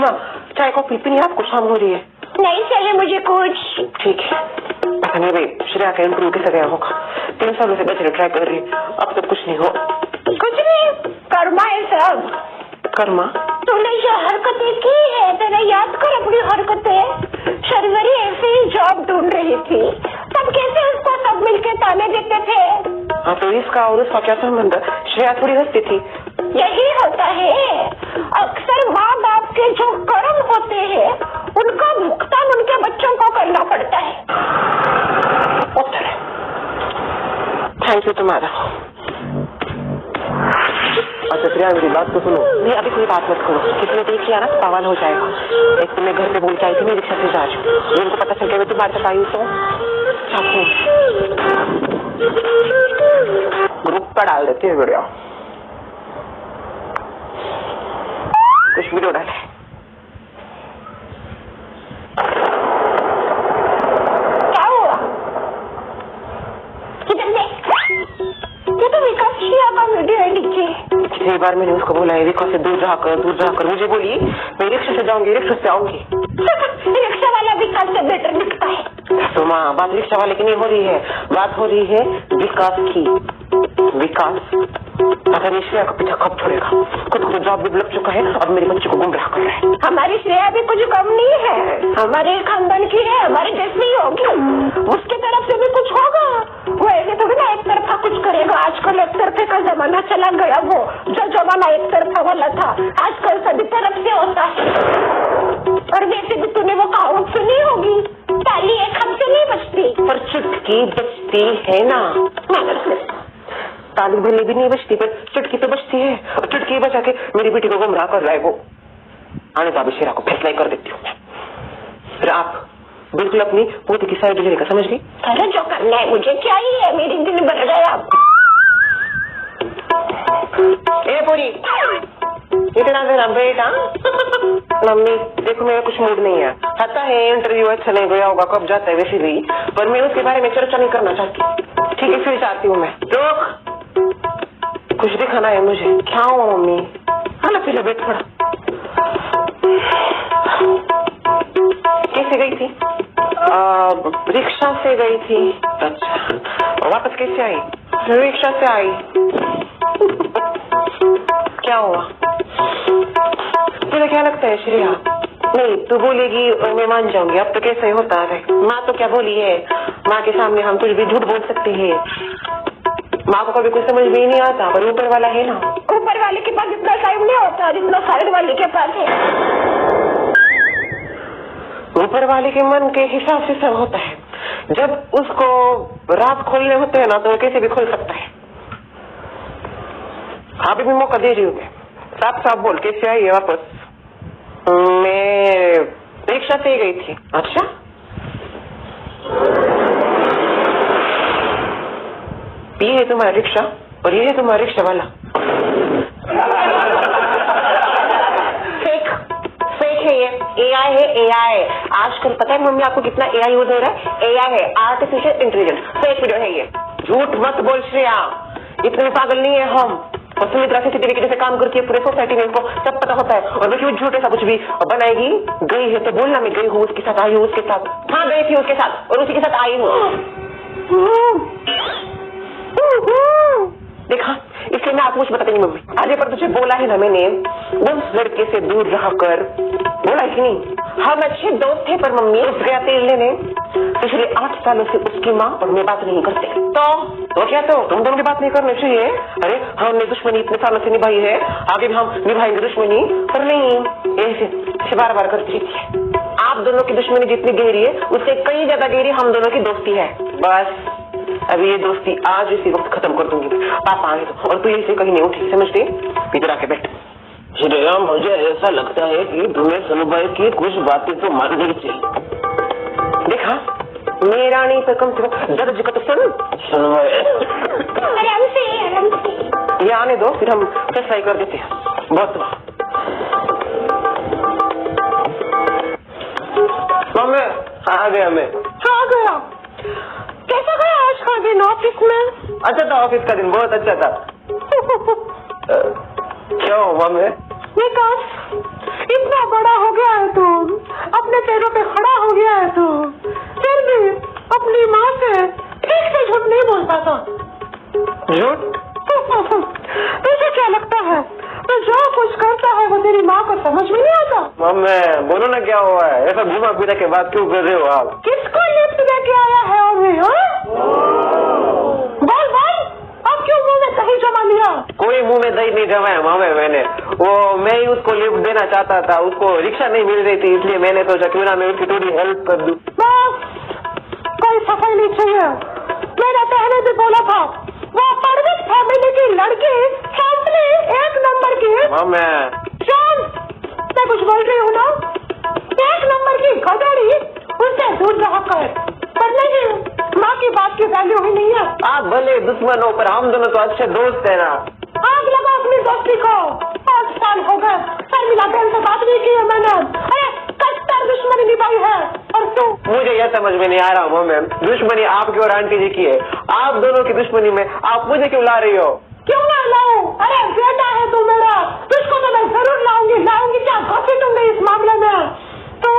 अम्मा चाय कॉफी पीनी है आपको? शाम हो रही है। नहीं चाहिए मुझे कुछ। ठीक है। पता नहीं भाई श्रेया का इंटरव्यू कैसे गया होगा। 3 सालों से बैचलर ट्राई कर रही है, अब तक कुछ नहीं हो। कुछ नहीं, कर्मा है सब। कर्मा? तूने जो हरकतें की है, तेरा याद कर अपनी हरकतें। शर्वरी ऐसे ही जॉब ढूंढ रही थी, तब कैसे उसको सब मिलके ताने देते थे। हाँ तो इसका और उसका क्या संबंध? श्रेया थोड़ी हंसती थी। यही होता है, अक्सर माँ बाप के जो कर्म होते हैं उनका भुगतान उनके बच्चों को करना पड़ता है। थैंक यू तुम्हारा। अच्छा श्रेया मेरी बात तो सुनो। नहीं अभी कोई बात मत करो, किसी ने देख लिया ना सवाल हो जाएगा। एक तो मैं घर पे बोल के आई थी मैं रिक्शा से जा रही हूँ, उनको पता चल गया मैं तुम्हारे साथ आई हूँ तो ग्रुप पर डाल देती है वीडियो, कुछ वीडियो डाले। क्या हुआ? किधर देख? ये तो विकास का वीडियो है नीचे। कितनी बार मैंने उसको बोला है विकास से दूर जाकर मुझे बोली मैं रिक्शा से जाऊंगी, रिक्शा से आऊंगी। रिक्शा वाला विकास से बेटर दिखता है। तो माँ बात रिक्शा वाले की नहीं हो रही है, बात हो रही है विकास की। विकास पता नहीं श्रेया का पीछा कब छोड़ेगा। खुद को जॉब भी लग चुका है, अब मेरे बच्चे को गुमराह कर रहा है। हमारी श्रेया भी कुछ कम नहीं है, हमारे खानदान की है, हमारे जैसी होगी। उसकी तरफ से भी कुछ होगा। वो ऐसे तो ना एक तरफा कुछ करेगा। आजकल एक तरफे का जमाना चला गया, वो जो जमाना एक तरफा वाला था आजकल सभी तरफ से होता है। और वैसे भी तूने वो कहावत सुनी होगी, ताली एक हाथ से नहीं बजती पर चुटकी बजती है ना। ताली भले भी नहीं बजती पर चुटकी तो बजती है, और चुटकी बजा के मेरी बेटी को गुमराह कर रहा है वो। आने तो अभी श्रेया को फैसला कर देती हूँ मैं। फिर आप बिल्कुल अपनी पोती की साइड लेने का समझ गई। अरे जो करना है मुझे चाहिए, मेरी दिन बढ़ गया। ए पूरी इतना देर बेटा। मम्मी देखो मेरा कुछ मूड नहीं है, पता है इंटरव्यू अच्छा नहीं गया होगा, कब जाता है वैसे भी, पर मैं उसके बारे में चर्चा नहीं करना चाहती। ठीक है फिर चाहती हूँ मैं। रोक, कुछ दिखाना है मुझे। क्या हुआ मम्मी? हाँ पहले बैठ पड़ा। कैसे गई थी? रिक्शा से गई थी। अच्छा वापस कैसे आई? रिक्शा से आई। क्या हुआ? तुझे क्या लगता है श्रेया? नहीं तू बोलेगी और मैं मान जाऊंगी, अब तो कैसे होता है। माँ तो क्या बोली है, माँ के सामने हम कुछ भी झूठ बोल सकते हैं। माँ को कभी कुछ समझ में ही नहीं आता, पर ऊपर वाला है ना। ऊपर वाले के पास इतना टाइम नहीं होता जितना साइड वाले के पास है। ऊपर वाले के मन के हिसाब से सब होता है। जब उसको रात खोलने होते हैं ना तो वो कैसे भी खोल सकता है। अभी भी मौका दे रही हूँ मैं, साफ साफ बोल कैसे आई है वापस? मैं रिक्शा से ही गई थी। अच्छा ये है तुम्हारा रिक्शा और ये है तुम्हारा रिक्शा वाला। फेक है ये, एआई है एआई। आजकल पता है मम्मी आपको कितना एआई यूज हो रहा है? एआई है आर्टिफिशियल इंटेलिजेंस। फेक वीडियो है ये, झूठ मत बोल श्रेया, इतने पागल नहीं है हम। और सुमित्रा सीसीटीवी के जैसे काम करती है पूरे सोसाइटी में, इनको सब पता होता है। और वैसे झूठ ऐसा कुछ भी बनाएगी। गई है तो बोलना मैं गई हूँ उसके साथ, आई हूँ उसके साथ। हाँ गई थी उसके साथ और उसी के साथ आई हूँ। देखा, इसलिए मैं आपको कुछ बताती नहीं मम्मी। आगे पर तुझे बोला है ना मैंने, उस लड़के से दूर रह कर, बोला कि नहीं? हम अच्छे दोस्त थे पर मम्मी उस गया तेल लेने। पिछले 8 सालों से उसकी माँ और मैं बात नहीं करते। तो क्या तो तुम दोनों की बात नहीं करनी चाहिए? अरे हमने दुश्मनी इतने सालों से निभाई है, आगे भी हम निभाएंगे दुश्मनी। पर नहीं, ऐसे बार बार करती थी। आप दोनों की दुश्मनी जितनी गहरी है उससे कई ज्यादा गहरी हम दोनों की दोस्ती है। बस अभी ये दोस्ती आज इसी वक्त खत्म कर दूंगी। पापा आए तो, और तू इसे कहीं नहीं उठी, समझ गई? इधर आके बैठ। श्रेया मुझे ऐसा लगता है कि तुम्हें सनुभाई की कुछ बातें तो माननी चाहिए। देखा मेरा नहीं पर कम से कम दर्ज का तो सुन। सनुभाई ये आने दो, फिर हम फैसला कर देते हैं। बहुत मम्मी आ गया मैं। आ गया? कैसा गया आज का दिन ऑफिस में? अच्छा था ऑफिस का दिन, बहुत अच्छा था। क्या हुआ मम्मी? विकास इतना बड़ा हो गया है तू, अपने पैरों पे खड़ा हो गया है तू, फिर भी अपनी माँ से ठीक से झूठ नहीं बोल पाता। झूठ? तुझे क्या लगता है तो जो कुछ करता है वो तेरी माँ को समझ में नहीं आता? मम्मी बोलो ना क्या हुआ है, ऐसा घुमा फिरा के बात क्यों कर रहे हो आप? किसको लिफ्ट देके आया है अभी? बोल बोल, अब क्यों मुंह में दही जमा लिया? कोई मुंह में दही नहीं जमाया मामे मैंने, वो मैं ही उसको लिफ्ट देना चाहता था, उसको रिक्शा नहीं मिल रही थी, इसलिए मैंने सोचा क्यों ना मैं उसकी थोड़ी हेल्प कर दूं। बस कोई सफाई नहीं चाहिए। मैंने पहले भी बोला था वो परवित फैमिली की लड़की फैमिली एक नंबर की। मामे जान मैं कुछ बोल रही हूँ ना, एक नंबर की गधेड़ी, उससे दूर रहा कर। पर नहीं, माँ की बात की वैल्यू ही नहीं है। आप भले दुश्मन हो पर हम दोनों तो अच्छे दोस्त है ना। आग लगा अपनी दोस्ती को, 5 साल हो गए शर्मिला बहन से बात नहीं की है मैंने। अरे कट्टर दुश्मनी निभाई है। और तू? मुझे यह समझ में नहीं आ रहा मम्मी, दुश्मनी आपकी और आंटी जी की है, आप दोनों की दुश्मनी में आप मुझे क्यों ला रही हो? क्यों ना लाऊं? अरे बेटा है तू मेरा, तुझको तो मैं जरूर लाऊंगी, क्या घसीटूंगी इस मामले में। तो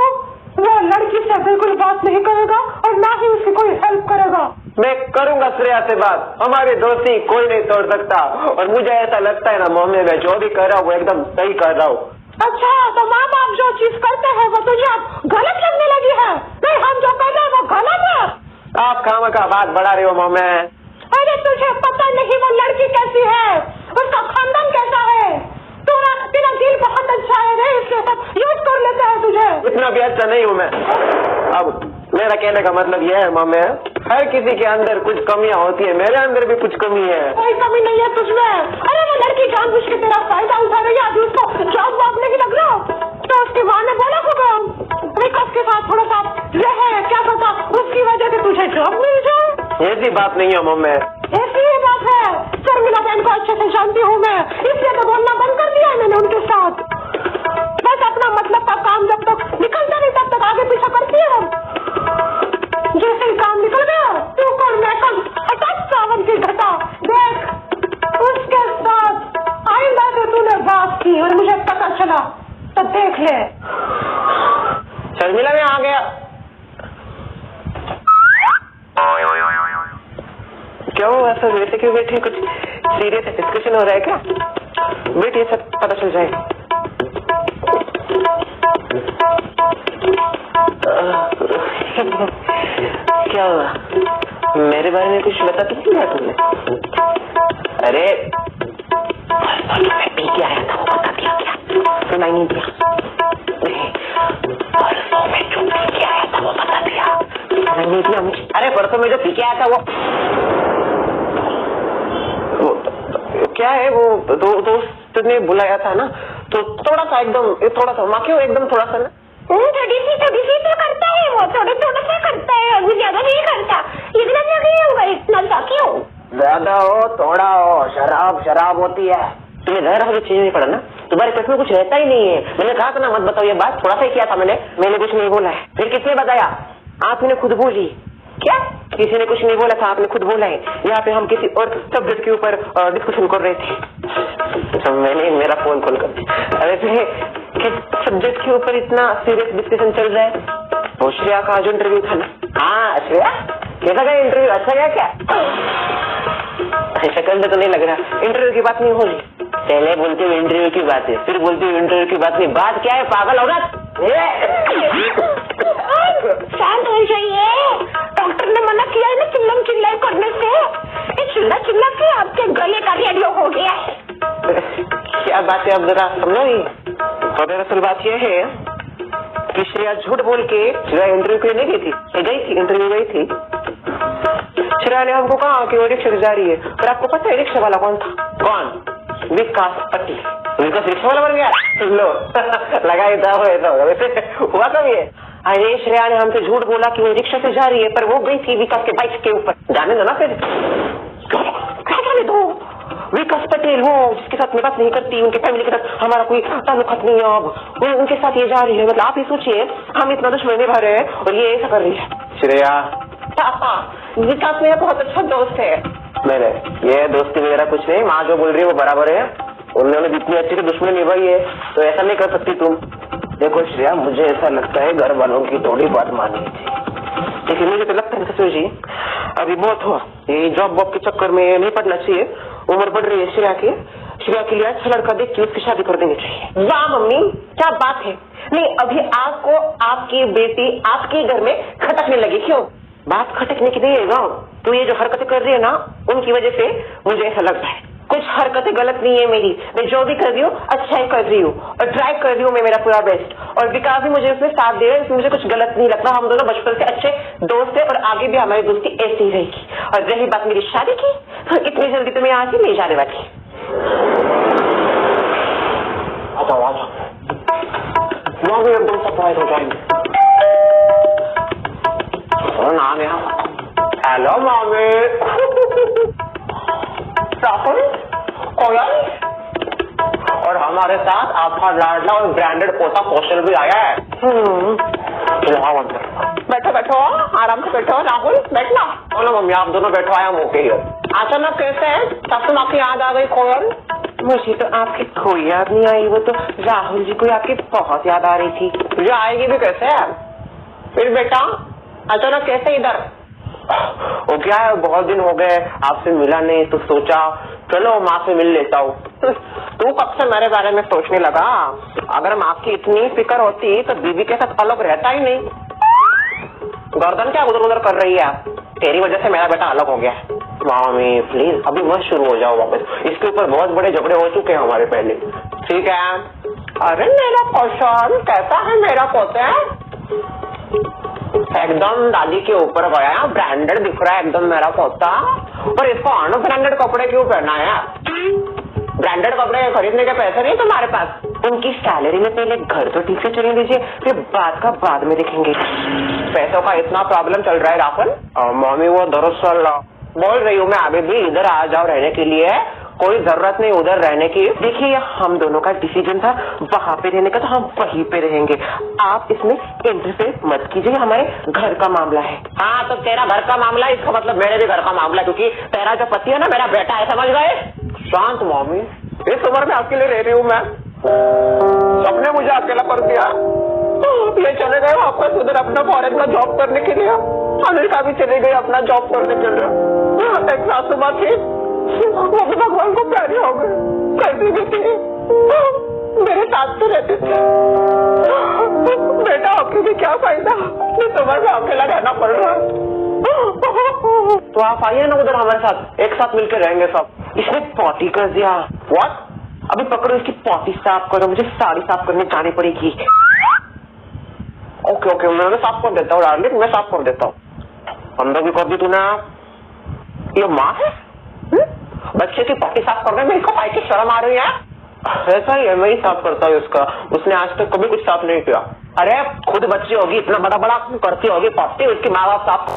वो लड़की से बिल्कुल बात नहीं करेगा और ना ही उसकी कोई हेल्प करेगा। मैं करूंगा श्रेया से बात, हमारी दोस्ती कोई नहीं तोड़ सकता, और मुझे ऐसा लगता है ना मम्मी मैं जो भी कर रहा हूँ वो एकदम सही कर रहा हूँ। अच्छा तो माँ बाप जो चीज करते हैं वो तुझे अब गलत लगने लगी है? नहीं, हम जो कर रहे हैं वो गलत है। आप खामखा बात बढ़ा रही हो मम्मी। अरे तुझे पता नहीं वो लड़की कैसी है, उसका खानदान कैसा है? तेरा दिल बहुत अच्छा है रे, इसलिए सब यूज कर लेते हैं तुझे। इतना भी अच्छा नहीं हूँ मैं। अब मेरा कहने का मतलब यह है मम्मी, हर किसी के अंदर कुछ कमियां होती है, मेरे अंदर भी कुछ कमी है। कोई कमी नहीं है तुझमें। अरे वो लड़की जानबूझ के तेरा फायदा उठा रही है, अभी उसको जॉब वॉब नहीं लग रहा तो उसकी माँ ने बोला होगा विकास के साथ थोड़ा सा रहे, क्या पता उसकी वजह से तुझे जॉब मिल जाए। ऐसी बात नहीं है मम्मी। ऐसी ही बात है, शर्मिला बहन को अच्छे से जानती हूँ मैं, इसलिए तो बोलना बंद कर दिया है मैंने उनके साथ। बस अपना मतलब का काम जब तक निकलता नहीं तब तक आगे पीछा करती है हम। जैसे ही काम निकल गया तू कर मैं कर, हटात सावन की घटा। देख उसके साथ आइंदा से तूने बात की और मुझे पता चला तो देख ले। शर्मिला में आ गया। क्या हुआ ऐसा वैसे क्यों बैठे, कुछ सीरियस डिस्कशन हो रहा है क्या? बैठिए सब पता चल जाएगा। क्या हुआ, मेरे बारे में कुछ बता तो नहीं तुमने? अरे मैं पी के आया था वो बता दिया क्या? सुनाई नहीं दिया? परसों में जो पी के आया था वो बता दिया? सुनाई नहीं दिया मुझे? अरे परसों में जो पी के आया था वो क्या है, वो दोस्त ने बुलाया था ना, तो थोड़ा सा एकदम थोड़ा सा माँ क्यों एकदम थोड़ा सा ना थोड़ी सी तो करता है वो, थोड़ा सा करता है, अभी ज्यादा नहीं करता। इतना नहीं होगा, इतना सा क्यों? ज्यादा हो थोड़ा हो, शराब होती है। तुम्हें जरा मुझे चीज नहीं पड़ा ना, तुम्हारे पेट में कुछ रहता ही नहीं है। मैंने कहा था ना मत बताओ ये बात, थोड़ा सा ही किया था मैंने कुछ नहीं बोला है। फिर किसने बताया? आपने खुद बोली। क्या? किसी ने कुछ नहीं बोला था, आपने खुद बोला है। यहाँ पे हम किसी और सब्जेक्ट के ऊपर डिस्कशन कर रहे थे, तो मैंने मेरा फोन कॉल कर दिया। अरे किस सब्जेक्ट के ऊपर इतना सीरियस डिस्कशन चल रहा है? वो श्रेया का जो इंटरव्यू था ना। हाँ श्रेया, कैसा गया इंटरव्यू? अच्छा गया क्या? शक्ल से तो नहीं लग रहा इंटरव्यू की बात नहीं हो रही। पहले बोलते हुए इंटरव्यू की बात है, फिर बोलते हुए इंटरव्यू की बात नहीं। बात क्या है पागल औरत? शांत हो जाइए, डॉक्टर ने मना किया है ना चिल्लम चिल्लाई करने से। चिल्ला के आपके गले का रेडियो हो गया है। क्या बात है अब जरा समझो। तो दरअसल बात यह है कि श्रेया झूठ बोल के श्रेया इंटरव्यू के लिए नहीं गई थी, इंटरव्यू गई थी। श्रेया ने हमको कहा कि वो रिक्शा से जा रही है, पर आपको पता है रिक्शा वाला कौन था? कौन? विकास पट्टी। विकास रिक्शा वाला बन गया? लो लगा ही था वैसे हुआ कभी है? अरे श्रेया ने हमसे झूठ बोला कि वो रिक्शा से जा रही है, पर वो गई थी विकास के बाइक के ऊपर। जाने दो ना फिर, क्या जाने दो? विकास पटेल वो जिसके साथ मैं बात नहीं करती, उनके फैमिली के साथ हमारा कोई ताल्लुकात नहीं है, अब उनके साथ ये जा रही है। मतलब आप ही सोचिए, हम इतना दुश्मनी निभा रहे हैं और ये ऐसा कर रही है। श्रेया पापा, विकास मेरा बहुत अच्छा दोस्त है। मैंने ये दोस्ती वगैरह कुछ नहीं, माँ जो बोल रही है वो बराबर है। उन्होंने जितनी अच्छी से दुश्मनी निभाई है तो ऐसा नहीं कर सकती तुम। देखो श्रेया, मुझे ऐसा लगता है घर वालों की थोड़ी बात माननी चाहिए, लेकिन मुझे तो लगता है ससुर जी अभी बहुत हुआ, ये जॉब वॉब के चक्कर में नहीं पड़ना चाहिए, उम्र बढ़ रही है श्रेया के लिए अच्छा लड़का देख के उसकी शादी कर देनी चाहिए। वाह मम्मी, क्या बात है। नहीं, अभी आपको आपकी बेटी आपके घर में खटकने लगी, क्यों? बात खटकने की नहीं है ना, तो ये जो हरकतें कर रही है ना, उनकी वजह से मुझे ऐसा लगता है। कुछ हरकतें गलत नहीं है मेरी, मैं जो भी कर रही हूँ अच्छा ही कर रही हूँ और ट्राई कर रही हूँ मैं मेरा पूरा बेस्ट, और विकास भी मुझे उसमें साथ दे रहा है, इसमें मुझे कुछ गलत नहीं लगता। हम दोनों बचपन से अच्छे दोस्त है और आगे भी हमारी दोस्ती ऐसी ही रहेगी। और रही बात मेरी शादी की, तो इतनी जल्दी तो मैं यहाँ से नहीं जाने वाली। अच्छा एकदम सरप्राइज हो जाएंगे। हेलो मामी, राहुल, कोयल, और हमारे साथ आपका लाडला और ब्रांडेड पोता कौशल भी आया है। बैठो बैठो, आराम से बैठो। राहुल बैठना। बोलो मम्मी, आप दोनों बैठो, आया मुँह के ही हो। अचानक कैसे है, तब तुम आपकी याद आ गई कोयल? मुझे तो आपकी कोई याद नहीं आई, वो तो राहुल जी को आपकी बहुत याद आ रही थी। मुझे आएगी भी कैसे है? फिर बेटा अचानक कैसे इधर? वो क्या है, बहुत दिन हो गए आपसे मिला नहीं, तो सोचा चलो माँ से मिल लेता हूँ। तू कब से मेरे बारे में सोचने लगा? अगर माँ की इतनी फिक्र होती तो बीवी के साथ अलग रहता ही नहीं। गर्दन क्या उधर उधर कर रही है? तेरी वजह से मेरा बेटा अलग हो गया। मामी प्लीज अभी मत शुरू हो जाओ वापस, इसके ऊपर बहुत बड़े झगड़े हो चुके हैं हमारे पहले। ठीक है। अरे मेरा कौशल कैसा है मेरा पोते? एकदम दादी के ऊपर गया, ब्रांडेड दिख रहा है एकदम मेरा पोता। पर इसको अनब्रांडेड कपड़े क्यों पहना है? ब्रांडेड कपड़े खरीदने के पैसे नहीं तुम्हारे पास? उनकी सैलरी में पहले घर तो ठीक से चलने दीजिए, फिर बात का बाद में देखेंगे। पैसों का इतना प्रॉब्लम चल रहा है राहुल? मम्मी वो दरअसल बोल रही हूँ मैं अभी भी इधर आ जाओ रहने के लिए, कोई जरूरत नहीं उधर रहने की। देखिए हम दोनों का डिसीजन था वहाँ पे रहने का, तो हम वहीं पे रहेंगे। आप इसमें इंटरफेयर मत कीजिए, हमारे घर का मामला है। हाँ तो तेरा घर का मामला है, इसका मतलब मेरे भी घर का मामला है, क्योंकि तेरा जो पति है ना मेरा बेटा है, समझ गए? शांत मम्मी, इस उम्र में अकेले रह रही हूँ मैं, सबने मुझे अकेला कर दिया। ये चले गए वापस उधर अपना फॉरेन में जॉब करने के लिए, अमेरिका भी चले गए अपना जॉब करने के लिए। एक सासू माँ थी, वो भी भगवान को प्यारी हो गई, कैसी भी थी मेरे साथ तो रहते थे। बेटा आपकी भी क्या फायदा, तुम्हें भी अकेला रहना पड़ रहा। तो आप आइए ना उधर हमारे साथ, एक साथ मिलकर रहेंगे सब। इसने पॉटी कर दिया। व्हाट? अभी पकड़ो इसकी पॉटी साफ करो, मुझे साड़ी साफ करने जानी पड़ेगी। ओके ओके, मैं साफ कर देता हूँ डार्लिंग, मैं साफ कर देता हूँ। अंदर भी कर दी तूने। ये माँ है? बच्चे की पॉटी साफ करने में इसको पाई की शर्म आ रही है? ऐसा ही है, मैं ही साफ करता हूँ इसका, उसने आज तक कभी कुछ साफ नहीं किया। अरे खुद बच्ची होगी, इतना बड़ा बड़ा करती होगी पॉटी, उसकी माँ बाप साफ